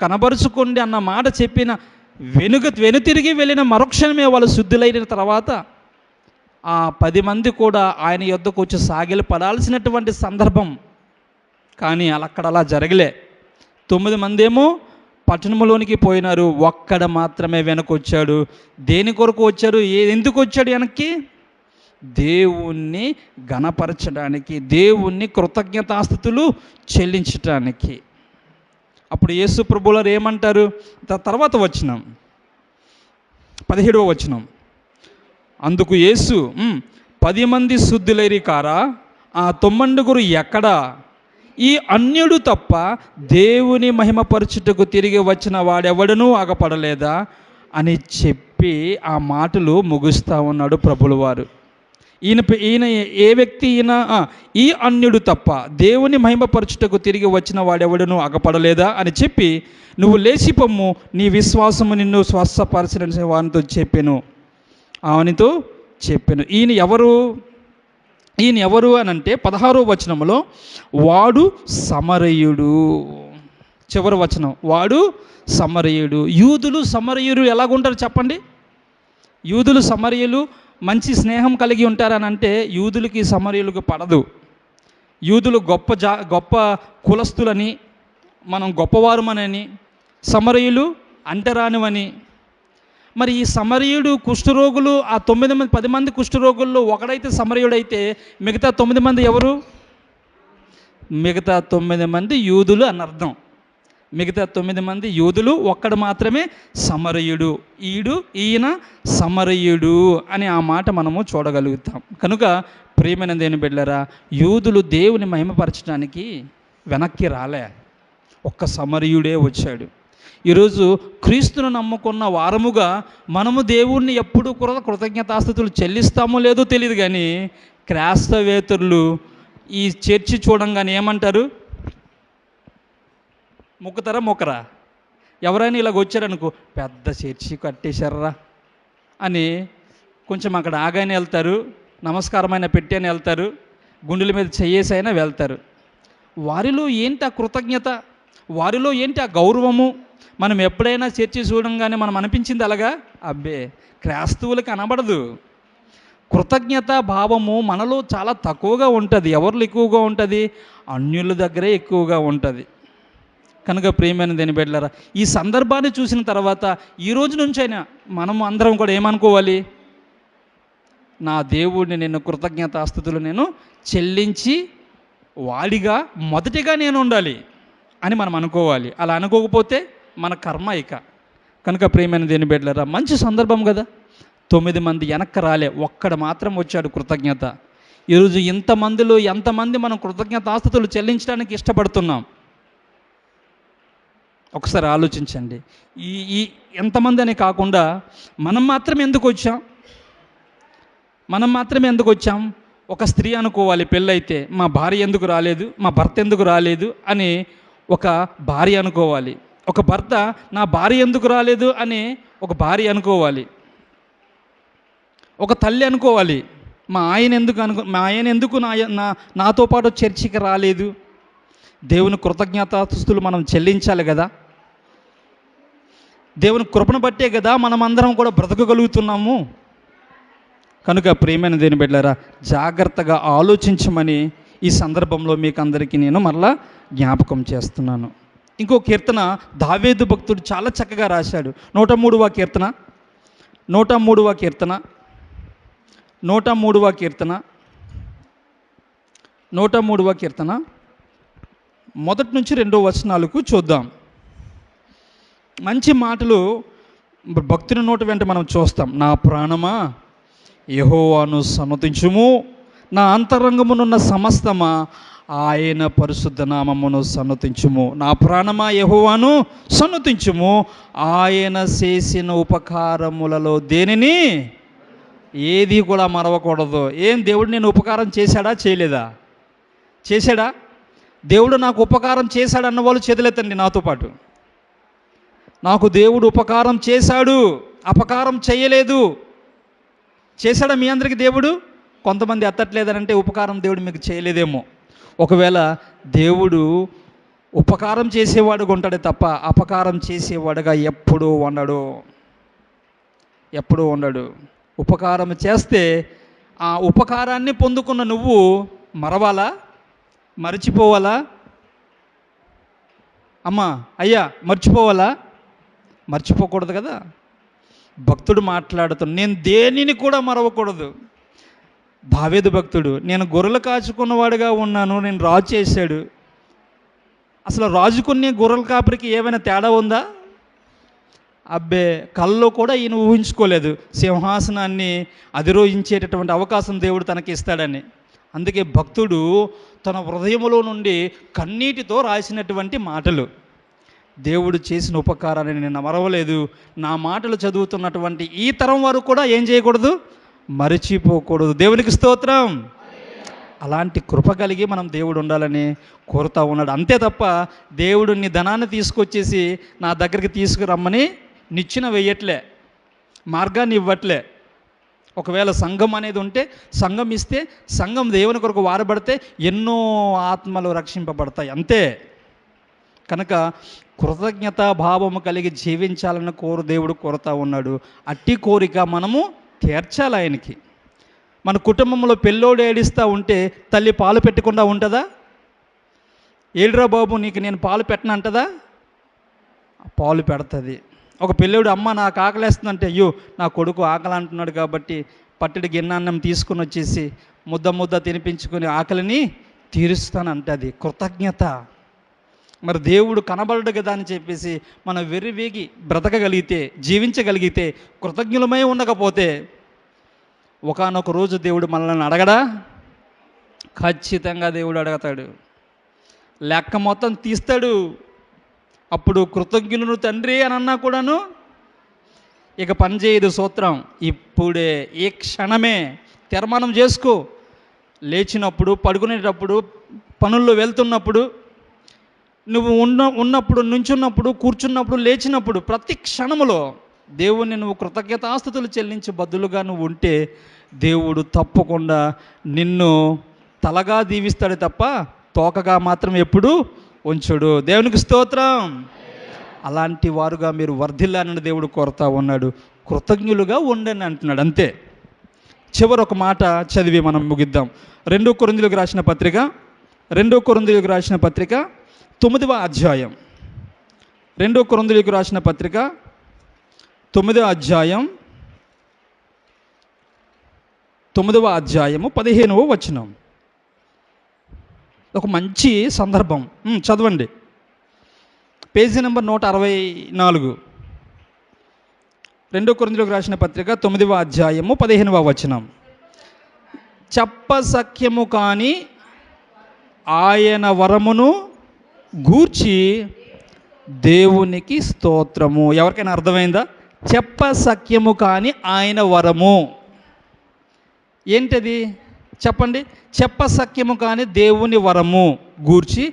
కనబరుచుకోండి అన్న మాట చెప్పిన వెనుతిరిగి వెళ్ళిన మరుక్షణమే వాళ్ళు శుద్ధులైన తర్వాత ఆ 10 మంది కూడా ఆయన యొద్దకు వచ్చి సాగిలి పడాల్సినటువంటి సందర్భం. కానీ అలా జరగలే. 9 మంది ఏమో పట్టణంలోనికి పోయినారు, ఒక్కడ మాత్రమే వెనకొచ్చాడు. దేని కొరకు వచ్చారు? ఎందుకు వచ్చాడు వెనక్కి? దేవుణ్ణి ఘనపరచడానికి, దేవుణ్ణి కృతజ్ఞతాస్తుతులు చెల్లించటానికి. అప్పుడు యేసు ప్రభువులు ఏమంటారు? తర్వాత వచనం 17వ వచనం, అందుకు యేసు 10 మంది శుద్ధులైరి కారా, ఆ 9 ఎక్కడా? ఈ అన్యుడు తప్ప దేవుని మహిమపరచుటకు తిరిగి వచ్చిన వాడెవడనూ ఆగపడలేదా అని చెప్పి ఆ మాటలు ముగుస్తూ ఉన్నాడు ప్రభుల వారు. ఈయన ఏ వ్యక్తి ఈయన? ఈ అన్యుడు తప్ప దేవుని మహిమపరచుటకు తిరిగి వచ్చిన వాడెవడనూ ఆగపడలేదా అని చెప్పి, నువ్వు లేచి పొమ్ము, నీ విశ్వాసము నిన్ను స్వస్థపరచిన వానితో చెప్పాను. ఈయన ఎవరు అని అంటే 16వ వచనంలో వాడు సమరయుడు. చివరి వచనం, వాడు సమరయుడు. యూదులు సమరయులు ఎలాగుంటారు చెప్పండి? యూదులు సమరయులు మంచి స్నేహం కలిగి ఉంటారని అంటే యూదులకి సమరయులకు పడదు. యూదులు గొప్ప కులస్తులని, మనం గొప్పవారమనని, సమరయులు అంటరానివని. మరి ఈ సమరయుడు కుష్ఠరోగులు, ఆ 10 మంది కుష్ఠరోగుల్లో ఒకడైతే సమరయుడైతే మిగతా 9 మంది ఎవరు? మిగతా 9 మంది యూదులు అని అర్థం. మిగతా 9 మంది యూదులు, ఒక్కడు మాత్రమే సమరయుడు. ఈయన సమరయుడు అని ఆ మాట మనము చూడగలుగుతాం. కనుక ప్రియమైన దేవుని బిడ్డలారా, యూదులు దేవుని మహిమపరచడానికి వెనక్కి రాలే, ఒక్క సమరయుడే వచ్చాడు. ఈరోజు క్రీస్తును నమ్ముకున్న వారముగా మనము దేవుణ్ణి ఎప్పుడు కృతజ్ఞతాస్తుతులు చెల్లిస్తామో లేదో తెలియదు, కానీ క్రైస్తవేతరులు ఈ చర్చి చూడంగానే ఏమంటారు? మొక్కరా? ఎవరైనా ఇలాగ వచ్చారనుకో, పెద్ద చర్చి కట్టేశారా అని కొంచెం అక్కడ ఆగానే వెళ్తారు, నమస్కారమైన పెట్టని వెళ్తారు, గుండెల మీద చెయ్యేసైనా వెళ్తారు. వారిలో ఏంటి ఆ కృతజ్ఞత? వారిలో ఏంటి ఆ గౌరవము? మనం ఎప్పుడైనా చర్చి చూడంగానే మనం అనిపించింది అలాగా? అబ్బే, క్రైస్తవులకు అనబడదు. కృతజ్ఞత భావము మనలో చాలా తక్కువగా ఉంటుంది. ఎవరిలో ఎక్కువగా ఉంటుంది? అన్యుల దగ్గరే ఎక్కువగా ఉంటుంది. కనుక ప్రియమైన దేని బిడ్డలారా, ఈ సందర్భాన్ని చూసిన తర్వాత ఈ రోజు నుంచైనా మనము అందరం కూడా ఏమనుకోవాలి? నా దేవుడిని నేను కృతజ్ఞతాస్తుతులు నేను చెల్లించి వాడిగా మొదటిగా నేను ఉండాలి అని మనం అనుకోవాలి. అలా అనుకోకపోతే మన కర్మ ఇక. కనుక ప్రియమైన దేని బిడ్డలారా, మంచి సందర్భం కదా. 9 మంది వెనక్కి రాలే, ఒక్కడు మాత్రం వచ్చాడు కృతజ్ఞత. ఈరోజు ఇంతమందిలో ఎంతమంది మనం కృతజ్ఞతాస్తుతులు చెల్లించడానికి ఇష్టపడుతున్నాం? ఒకసారి ఆలోచించండి. ఈ ఎంతమంది అని కాకుండా మనం మాత్రం ఎందుకు వచ్చాం? ఒక స్త్రీ అనుకోవాలి, పెళ్ళైతే మా భార్య ఎందుకు రాలేదు, మా భర్త ఎందుకు రాలేదు అని ఒక భార్య అనుకోవాలి. ఒక భర్త నా భార్య ఎందుకు రాలేదు అని ఒక భార్య అనుకోవాలి. ఒక తల్లి అనుకోవాలి, మా ఆయన ఎందుకు నాతో పాటు చర్చికి రాలేదు. దేవుని కృతజ్ఞతాస్తుతులు మనం చెల్లించాలి కదా. దేవుని కృపను బట్టే కదా మనం అందరం కూడా బ్రతకగలుగుతున్నాము. కనుక ప్రియమైన దేవుని బిడ్డలారా, జాగ్రత్తగా ఆలోచించమని ఈ సందర్భంలో మీకు అందరికీ నేను మరలా జ్ఞాపకం చేస్తున్నాను. ఇంకో కీర్తన దావీదు భక్తుడు చాలా చక్కగా రాశాడు. 103వ కీర్తన మొదటి నుంచి 2వ వచనాలకు చూద్దాం. మంచి మాటలు భక్తుని నోటి వెంట మనం చూస్తాం. నా ప్రాణమా యెహోవాను సన్నతించుము, నా అంతరంగమునున్న సమస్తమా ఆయన పరిశుద్ధ నామమును సన్నతించుము. నా ప్రాణమా యెహోవాను సన్నతించుము, ఆయన చేసిన ఉపకారములలో దేనిని ఏది కూడా మరవకూడదు. దేవుడు నేను ఉపకారం చేశాడా చేయలేదా? చేశాడా? దేవుడు నాకు ఉపకారం చేశాడు అన్నవాళ్ళు చేతులెత్తండి నాతో పాటు. నాకు దేవుడు ఉపకారం చేశాడు, అపకారం చేయలేదు. చేశాడా మీ అందరికీ దేవుడు? కొంతమంది ఎత్తట్లేదనంటే ఉపకారం దేవుడు మీకు చేయలేదేమో. ఒకవేళ దేవుడు ఉపకారం చేసేవాడుగా ఉంటాడే తప్ప అపకారం చేసేవాడుగా ఎప్పుడూ ఉండడు. ఉపకారం చేస్తే ఆ ఉపకారాన్ని పొందుకున్న నువ్వు మరవాలా, మర్చిపోవాలా? అమ్మా అయ్యా మర్చిపోవాలా? మర్చిపోకూడదు కదా. భక్తుడు మాట్లాడుతాడు, నేను దేనిని కూడా మరవకూడదు. దావీదు భక్తుడు, నేను గొర్రెలు కాచుకున్నవాడుగా ఉన్నాను, నేను రాజు చేశాడు. అసలు రాజుకునే గొర్రెల కాపరికి ఏమైనా తేడా ఉందా? అబ్బే, కల్లో కూడా ఈయన ఊహించుకోలేదు సింహాసనాన్ని అధిరోహించేటటువంటి అవకాశం దేవుడు తనకి ఇస్తాడని. అందుకే భక్తుడు తన హృదయములో నుండి కన్నీటితో రాసినటువంటి మాటలు, దేవుడు చేసిన ఉపకారాన్ని నేను మరవలేదు, నా మాటలు చదువుతున్నటువంటి ఈ తరం వారు కూడా ఏం చేయకూడదు, మరచిపోకూడదు. దేవునికి స్తోత్రం. అలాంటి కృప కలిగి మనం దేవుడు ఉండాలని కోరుతూ ఉన్నాడు. అంతే తప్ప దేవుడు నీ ధనాన్ని తీసుకొచ్చేసి నా దగ్గరికి తీసుకురమ్మని నిచ్చెన వేయట్లే, మార్గాన్ని ఇవ్వట్లే. ఒకవేళ సంఘం అనేది ఉంటే, సంఘం ఇస్తే, సంఘం దేవుని కొరకు వారబడితే ఎన్నో ఆత్మలు రక్షింపబడతాయి, అంతే. కనుక కృతజ్ఞతా భావము కలిగి జీవించాలని దేవుడు కోరుతూ ఉన్నాడు. అట్టి కోరిక మనము తీర్చాలి ఆయనకి. మన కుటుంబంలో పెళ్ళోడు ఏడిస్తూ ఉంటే తల్లి పాలు పెట్టకుండా ఉంటుందా? ఏడురా బాబు నీకు నేను పాలు పెట్టనంటదా? పాలు పెడుతుంది. ఒక పెళ్ళోడు అమ్మ నాకు ఆకలేస్తుందంటే, అయ్యో నా కొడుకు ఆకలి అంటున్నాడు కాబట్టి పట్టెడి గిన్నెన్నం తీసుకుని వచ్చేసి ముద్ద తినిపించుకొని ఆకలిని తీరుస్తానంటది. కృతజ్ఞత. మరి దేవుడు కనబడడు కదా అని చెప్పేసి మనం వెర్రివేగి బ్రతకగలిగితే, జీవించగలిగితే, కృతజ్ఞులమై ఉండకపోతే ఒకానొక రోజు దేవుడు మనల్ని అడగడా? ఖచ్చితంగా దేవుడు అడగతాడు, లెక్క మొత్తం తీస్తాడు. అప్పుడు కృతజ్ఞులను తండ్రి అని అన్నా కూడాను ఇక పనిచేయదు సూత్రం. ఇప్పుడే ఈ క్షణమే తీర్మానం చేసుకో. లేచినప్పుడు, పడుకునేటప్పుడు, పనుల్లో వెళ్తున్నప్పుడు, నువ్వు ఉన్నప్పుడు, నుంచున్నప్పుడు, కూర్చున్నప్పుడు, లేచినప్పుడు, ప్రతి క్షణములో దేవుణ్ణి నువ్వు కృతజ్ఞతాస్తుతులు చెల్లించి బదులుగా నువ్వు ఉంటే దేవుడు తప్పకుండా నిన్ను తలగా దీవిస్తాడు తప్ప తోకగా మాత్రం ఎప్పుడు ఉంచుడు. దేవునికి స్తోత్రం. అలాంటి వారుగా మీరు వర్ధిల్లానని దేవుడు కోరుతా ఉన్నాడు. కృతజ్ఞులుగా ఉండండి అంటున్నాడు, అంతే. చివరి ఒక మాట చదివి మనం ముగిద్దాం. 2 కొరింథీయులకు రాసిన పత్రిక 9వ అధ్యాయం 2 కొరింథీయులకు రాసిన పత్రిక 9వ అధ్యాయం 15వ వచనం. ఒక మంచి సందర్భం. చదవండి. Page number 164. 2 కొరింథీయులకు రాసిన పత్రిక 9వ అధ్యాయము 15వ వచనం. చెప్పసఖ్యము కాని ఆయన వరమును గూర్చి దేవునికి స్తోత్రము. ఎవరికైనా అర్థమైందా? చెప్పసఖ్యము కాని ఆయన వరము ఏంటది చెప్పండి. చెప్పసఖ్యము కాని దేవుని వరము గూర్చి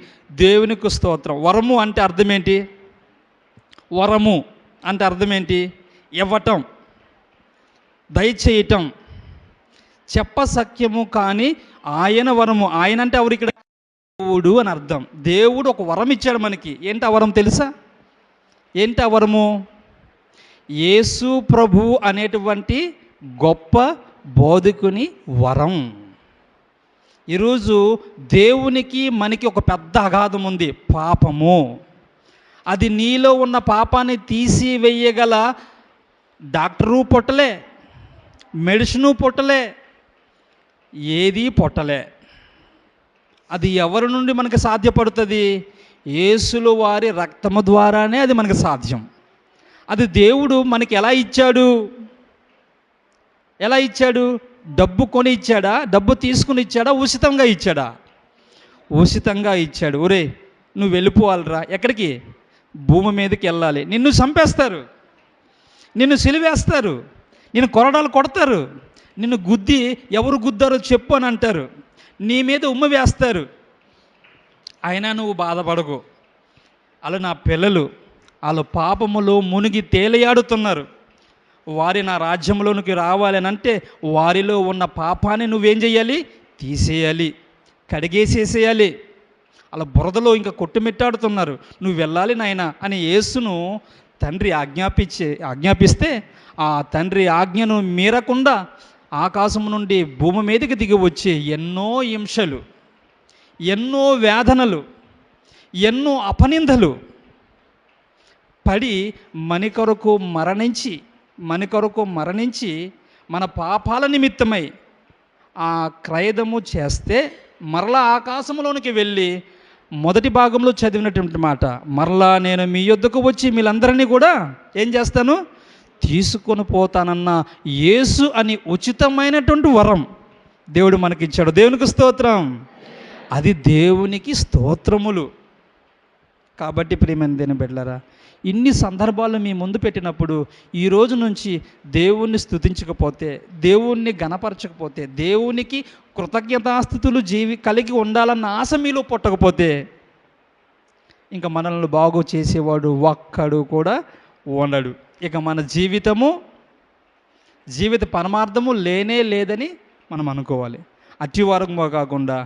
దేవునికి స్తోత్రం. వరము అంటే అర్థం ఏంటి? వరము అంటే అర్థం ఏంటి? ఇవ్వటం, దయచేయటం. చెప్పసఖ్యము కాని ఆయన వరము. ఆయన అంటే ఎవరు? ఇక్కడ దేవుడు అని అర్థం. దేవుడు ఒక వరం ఇచ్చాడు మనకి. ఏంటి ఆ వరం తెలుసా? ఏంటి ఆ వరము? యేసు ప్రభు అనేటువంటి గొప్ప బోధకుని వరం. ఈరోజు దేవునికి మనకి ఒక పెద్ద అగాధం ఉంది, పాపము. అది నీలో ఉన్న పాపాన్ని తీసివేయగల డాక్టరు పుట్టలే, మెడిసిను పుట్టలే, ఏది పుట్టలే. అది ఎవరి నుండి మనకి సాధ్యపడుతుంది? యేసుల వారి రక్తము ద్వారానే అది మనకి సాధ్యం. అది దేవుడు మనకి ఎలా ఇచ్చాడు? ఎలా ఇచ్చాడు? డబ్బు కొని ఇచ్చాడా? డబ్బు తీసుకుని ఇచ్చాడా? ఉచితంగా ఇచ్చాడా? ఉచితంగా ఇచ్చాడు. ఒరే నువ్వు వెళ్ళిపోవాలిరా. ఎక్కడికి? భూమి మీదకి వెళ్ళాలి. నిన్ను చంపేస్తారు, నిన్ను సిలివేస్తారు, నిన్ను కొరడాలు కొడతారు, నిన్ను గుద్ది ఎవరు గుద్దారో చెప్పు అని అంటారు, నీ మీద ఉమ్మ వేస్తారు. అయినా నువ్వు బాధపడకు. అలా నా పిల్లలు వాళ్ళు పాపములో మునిగి తేలియాడుతున్నారు. వారి నా రాజ్యంలోనికి రావాలని అంటే వారిలో ఉన్న పాపాన్ని నువ్వేం చేయాలి? తీసేయాలి, కడిగేసేసేయాలి. అలా బురదలో ఇంకా కొట్టుమిట్టాడుతున్నారు. నువ్వు వెళ్ళాలి నాయనా అని యేసును తండ్రి ఆజ్ఞాపిస్తే ఆ తండ్రి ఆజ్ఞను మీరకుండా ఆకాశం నుండి భూమి మీదకి దిగి వచ్చి ఎన్నో హింసలు, ఎన్నో వేదనలు, ఎన్నో అపనిందలు పడి మన కొరకు మరణించి మన పాపాల నిమిత్తమై ఆ క్రయదము చేస్తే మరలా ఆకాశంలోనికి వెళ్ళి మొదటి భాగంలో చదివినటువంటి మాట, మరలా నేను మీ యొద్దకు వచ్చి మీరందరినీ కూడా ఏం చేస్తాను? తీసుకొని పోతానన్న యేసు అని ఉచితమైనటువంటి వరం దేవుడు మనకిచ్చాడు. దేవునికి స్తోత్రం. అది దేవునికి స్తోత్రములు. కాబట్టి ప్రియమైన దేని బిడ్డలారా, ఇన్ని సందర్భాలు మీ ముందు పెట్టినప్పుడు ఈ రోజు నుంచి దేవుణ్ణి స్తుతించకపోతే, దేవుణ్ణి గణపరచకపోతే, దేవునికి కృతజ్ఞతాస్థుతులు కలిగి ఉండాలన్న ఆశ మీలో పుట్టకపోతే, ఇంకా మనల్ని బాగు చేసేవాడు ఒక్కడు కూడా ఉండడు. ఇక మన జీవిత పరమార్థము లేనే లేదని మనం అనుకోవాలి. అట్టివారముగా కాకుండా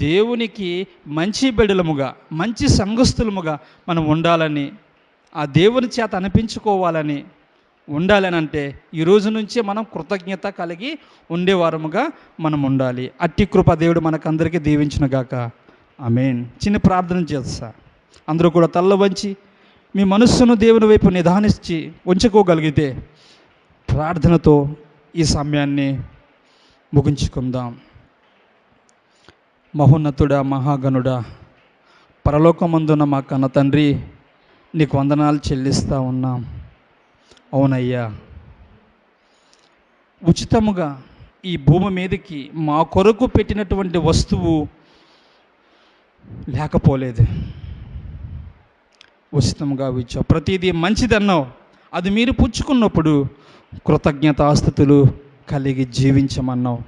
దేవునికి మంచి బిడ్డలముగా, మంచి సంఘస్థులముగా మనం ఉండాలని, ఆ దేవుని చేత అనిపించుకోవాలని ఉండాలని అంటే ఈరోజు నుంచే మనం కృతజ్ఞత కలిగి ఉండేవారముగా మనం ఉండాలి. అట్టి కృప దేవుడు మనకందరికీ దీవించునుగాక. ఆమేన్. చిన్న ప్రార్థన చేస్తా. అందరూ కూడా తల్ల వంచి మీ మనస్సును దేవుని వైపు నిదానించి ఉంచుకోగలిగితే ప్రార్థనతో ఈ సమయాన్ని ముగించుకుందాం. మహోన్నతుడా, మహాగణుడా, పరలోకమందున మా కన్న తండ్రి, నీకు వందనాలు చెల్లిస్తూ ఉన్నాం. అవునయ్యా, ఉచితముగా ఈ భూమి మీదకి మా కొరకు పెట్టినటువంటి వస్తువు లేకపోలేదు. ఉచితంగా ఇచ్చావు. ప్రతిదీ మంచిదన్నావు. అది మీరు పుచ్చుకున్నప్పుడు కృతజ్ఞతాస్థుతులు కలిగి జీవించమన్నావు.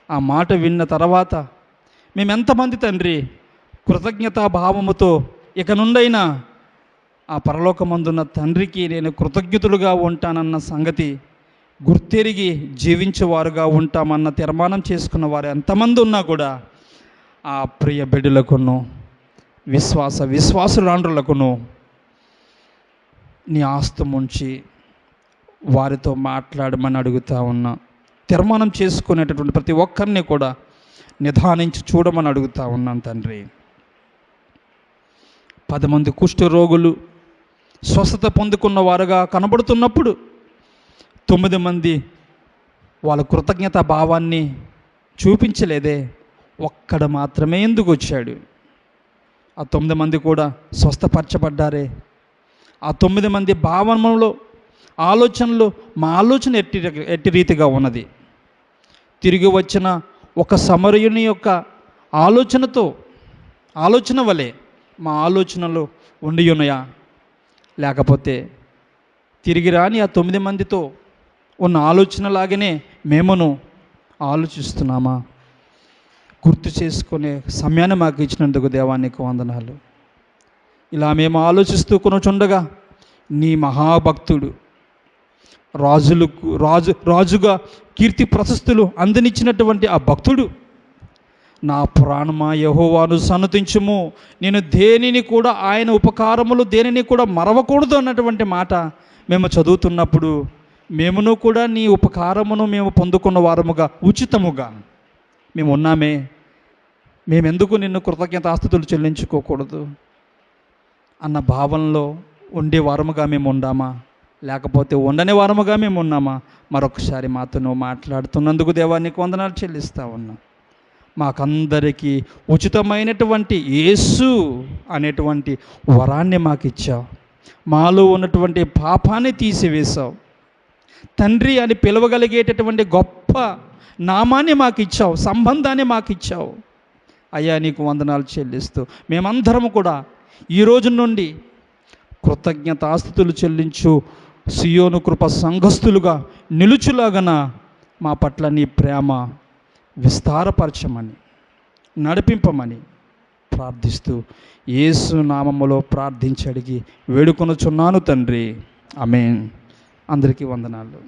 ఆ మాట విన్న తర్వాత మేమెంతమంది తండ్రి కృతజ్ఞతా భావముతో ఇక నుండైనా ఆ పరలోకమందున్న తండ్రికి నేను కృతజ్ఞతులుగా ఉంటానన్న సంగతి గుర్తెరిగి జీవించేవారుగా ఉంటామన్న తీర్మానం చేసుకున్న వారు ఎంతమంది ఉన్నా కూడా ఆ ప్రియ బిడ్డలకును విశ్వాసురాండ్రులకును నీ ఆస్తముంచి వారితో మాట్లాడమని అడుగుతా ఉన్నా. తీర్మానం చేసుకునేటటువంటి ప్రతి ఒక్కరిని కూడా నిదానించి చూడమని అడుగుతా ఉన్నాను తండ్రి. 10 మంది కుష్ఠ రోగులు స్వస్థత పొందుకున్న వారుగా కనబడుతున్నప్పుడు 9 మంది వాళ్ళ కృతజ్ఞత భావాన్ని చూపించలేదే, ఒక్కడ మాత్రమే ఎందుకు వచ్చాడు? ఆ 9 మంది కూడా స్వస్థపరచబడ్డారే. ఆ 9 మంది భావనలో, ఆలోచనలు మా ఆలోచన ఎట్టి రీతిగా ఉన్నది? తిరిగి వచ్చిన ఒక సమరయుని యొక్క ఆలోచన వలె మా ఆలోచనలు ఉండి ఉన్నాయా? లేకపోతే తిరిగి రాని ఆ 9 మందితో ఉన్న ఆలోచనలాగానే మేమును ఆలోచిస్తున్నామా? గుర్తు చేసుకునే సమయాన్ని మాకు ఇచ్చినందుకు దేవానికి వందనాలు. ఇలా మేము ఆలోచిస్తూ కొనుచుండగా నీ మహాభక్తుడు, రాజుగా కీర్తి ప్రశస్తులు అందనిచ్చినటువంటి ఆ భక్తుడు, నా ప్రాణమా యెహోవాను సన్నతించుము, నేను దేనిని కూడా ఆయన ఉపకారములు దేనిని కూడా మరవకూడదు అన్నటువంటి మాట మేము చదువుతున్నప్పుడు మేమును కూడా నీ ఉపకారమును మేము పొందుకున్న వారముగా ఉచితముగా మేము ఉన్నామే. మేమెందుకు నిన్ను కృతజ్ఞతాస్తుతులు చెల్లించుకోకూడదు అన్న భావనలో ఉండే వారముగా మేము ఉండామా? లేకపోతే ఉండని వారముగా మేము ఉన్నామా? మరొకసారి మాతో నువ్వు మాట్లాడుతున్నందుకు దేవానికి వందనాలు చెల్లిస్తా ఉన్నా. మాకందరికీ ఉచితమైనటువంటి యేసు అనేటువంటి వరాన్ని మాకు ఇచ్చావు. మాలో ఉన్నటువంటి పాపాన్ని తీసివేశావు. తండ్రి అని పిలవగలిగేటటువంటి గొప్ప నామాన్ని మాకు ఇచ్చావు, సంబంధాన్ని మాకు ఇచ్చావు. అయ్యా, నీకు వందనాలు చెల్లిస్తూ మేమందరము కూడా ఈ రోజు నుండి కృతజ్ఞతాస్తుతులు చెల్లించు సియోను కృప సంఘస్థులుగా నిలుచులాగన మా పట్ల నీ ప్రేమ విస్తారపరచమని, నడిపింపమని ప్రార్థిస్తూ యేసు నామములో ప్రార్థించి అడిగి వేడుకొనుచున్నాను తండ్రి. ఆమేన్. అందరికీ వందనాలు.